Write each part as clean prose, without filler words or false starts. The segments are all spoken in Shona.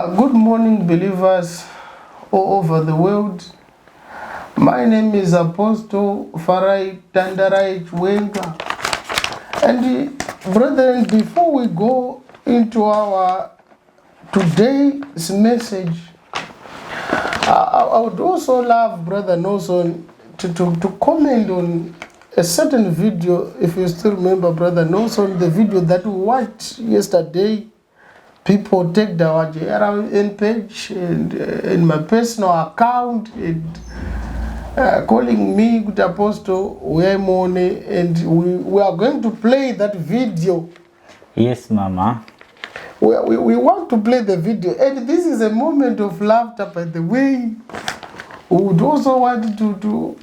Good morning, believers all over the world. My name is Apostle Farai Tandarai Chiwenga. And brethren, before we go into our today's message, I would also love Brother Nelson to comment on a certain video. If you still remember, Brother Nelson, the video that we watched yesterday. People take our JRN page and in my personal account and calling me good Apostle Wemone, and we are going to play that video. Yes, Mama. We want to play the video, and this is a moment of laughter, by the way. We would also want to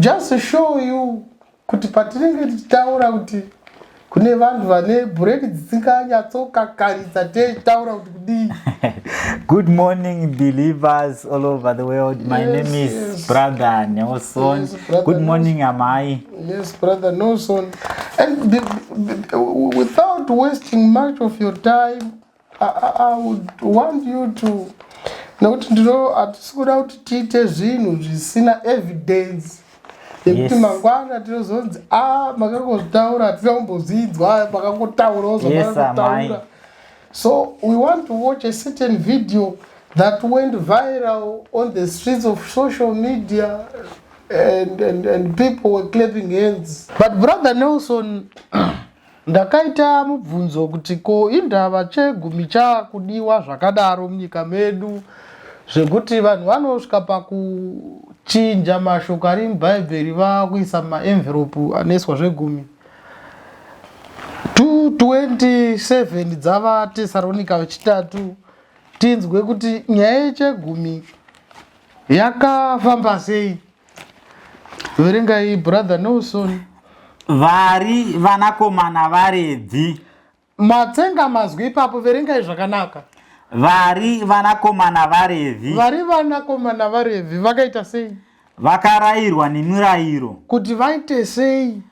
just show you kuti patinenge tichitaura kuti kune vanhu vane break dzisinganyatsokakarisa teitaura kuti kudii. Good morning, believers all over the world. My name is Brother Nelson. Yes, Brother Good morning, Amai. Yes, Brother Nelson. And without wasting much of your time, I would want you to note atisikuda kuti tiite zvinhu zvisina evidence. Yes. Mangwana tinozonzi makangozvitaura hatinambozvinzwa makangotaurawo zvamakataura. So we want to watch a certain video that went viral on the streets of social media, and people were clapping hands. But Brother Nelson, ndakaita mubvunzo kuti ko indava chegumi chakudiwa zvakadaro munyika medu zvekuti vanhu vanosvika pakuchinja mashoko ari mubhaibheri vakuisa maenvelope anoiswa zvegumi. 2:27 dzava Tesaronika vechitatu tinzwe kuti nyaya yechegumi yakafamba sei. Verengai Brother Nelson. Vari vanakomana vaRevhi. Matsenga mazwi ipapo, verengai zvakanaka. Vari vanakomana vaRevhi. Vari vanakomana vaRevhi vakaita sei? Vakarayirwa nemirayiro kuti vaite sei?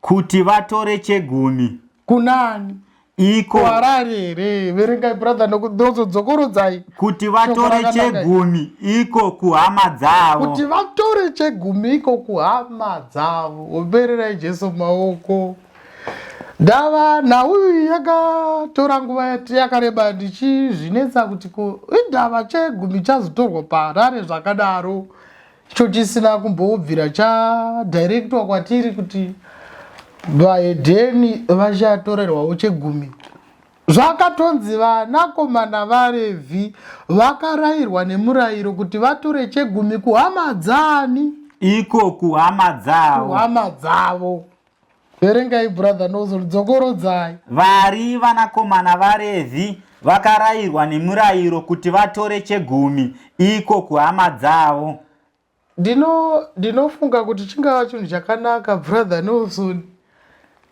kuti vatore chegumi. Kunani? Iko Kwararere. Verengai Brother ndozodzokorodza kuti vatore chegumi iko kuhama dzavo. Kuti vatore chegumi iko kuhama dzavo. Obererai Jesu maoko. Ndava nauyu yakatora nguva yakareba ndichizvinetsa kuti ko indava chegumi chazotorwa paHarare zvakadaro. Icho chisina kumbobvira chadhairektwa kwatiri kuti vaHedheni vachatorerwawo chegumi. Zvakatonzi vanakomana vaRevhi vakarayirwa nemurayiro kuti vatore chegumi kuhama dzani? Iko kuhama dzavo. Kuhama dzavo. Verengai Brother Nelson, dzokorodzai. Vari vanakomana vaRevhi vakarayirwa nemurayiro kuti vatore chegumi iko kuhama dzavo. Ndinofunga kuti chingava chinhu chakanaka Brother Nelson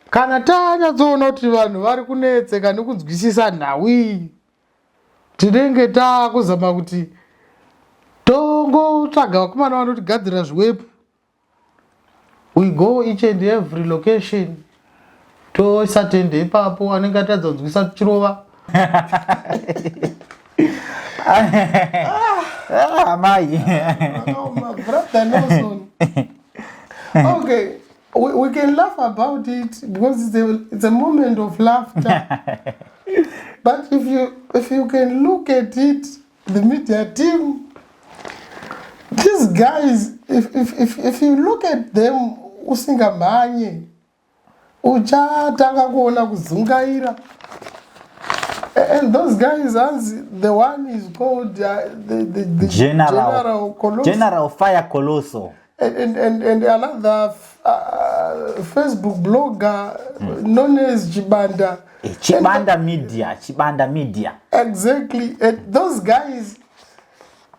kana tanyatsoona kuti vanhu vari kunetseka nekunzwisisa nhau iyi, tinenge taakuzama kuti tongotsvaga vakomana vanotigadzira zviwepo. We go each and every location, toisa tende ipapo, anenge atadza kunzwisa tichirova. Brother Nelson. Okay, we can laugh about it because it's a moment of laughter. But if you can look at it, the media team, these guys, if you look at them, usingamanye, uchatanga kuona kuzungaira. And those guys, the one is called the General Fire Colosso. And another Facebook blogger known as Chibanda Media. Exactly. And those guys,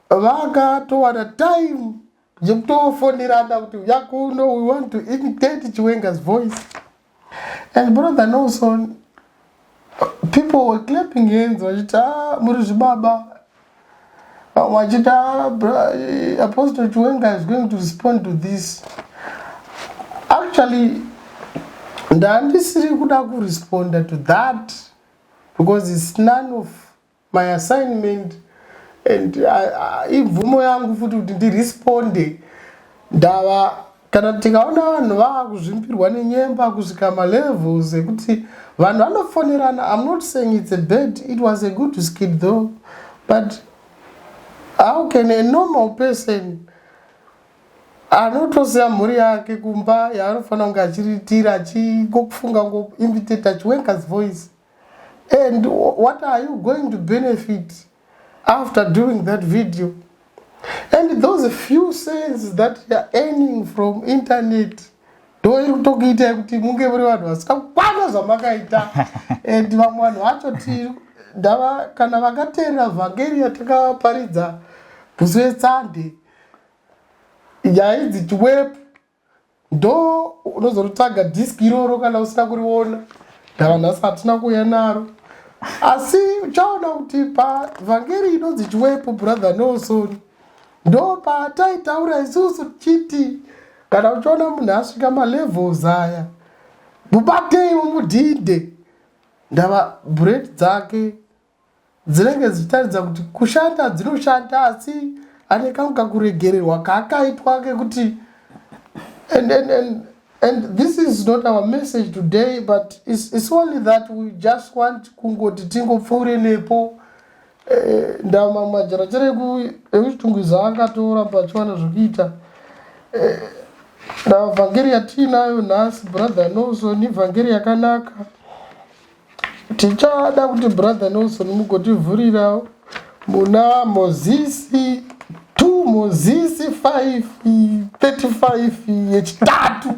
toward a time, we want to imitate Chiwenga's voice. And Brother Nelson, people were clapping hands. Murujibaba, Apostle Chiwenga is going to respond to this. Actually, Ndandisiri kuda respond to that because it's none of my assignment, and imvumo yangu futi kuti ndiresponde. Ndava kana tikaona vanhu vakuzvimbirwa nenyemba kusvika malevels ekuti vanhu vanofonerana. I'm not saying it's a bad, it was a good skit though, but how can a normal person anotoziva mhuri yake kumba yaanofanira kunge achiritira achikokufunga ngoinvitata Chiwenga's voice, and what are you going to benefit after doing that video? And those few cents that you are earning from internet ndoiri kutokuita kuti munge muri vanhu vasikakwana zvamakaita. And vamwe vanhu vachoti ndava kana vakateerera vhangeri yatakaparidza musi weSunday nyaya idzi chiwepo ndo unozotaga dhiski iroro kana usina kuriona. Ndava nhasi hatina kuuya naro, asi uchaona kuti pavhangeri inonzi chiwepo brother Nelson ndo pataitaura isusu tichiti kana uchiona munhu asvika malevels aya mubatei mumudhinde. Ndava bread dzake dzinenge dzichitaridza kuti kushanda dzinoshanda, asi ane kangu kakuregererwa kaakaitwa kekuti and this is not our message today, but it's only that we just want kungoti tingopfuure nepo. Ndama majarajara ekuchitungwiza akatoramba achiwana zvokuita. Na vhangeri yatinayo nhasi brother Nelson ivhangeri yakanaka. Tichada kuti brother Nelson mugotivhurirawo muna Mozisi 2 Mozisi 5:35 yechitatu.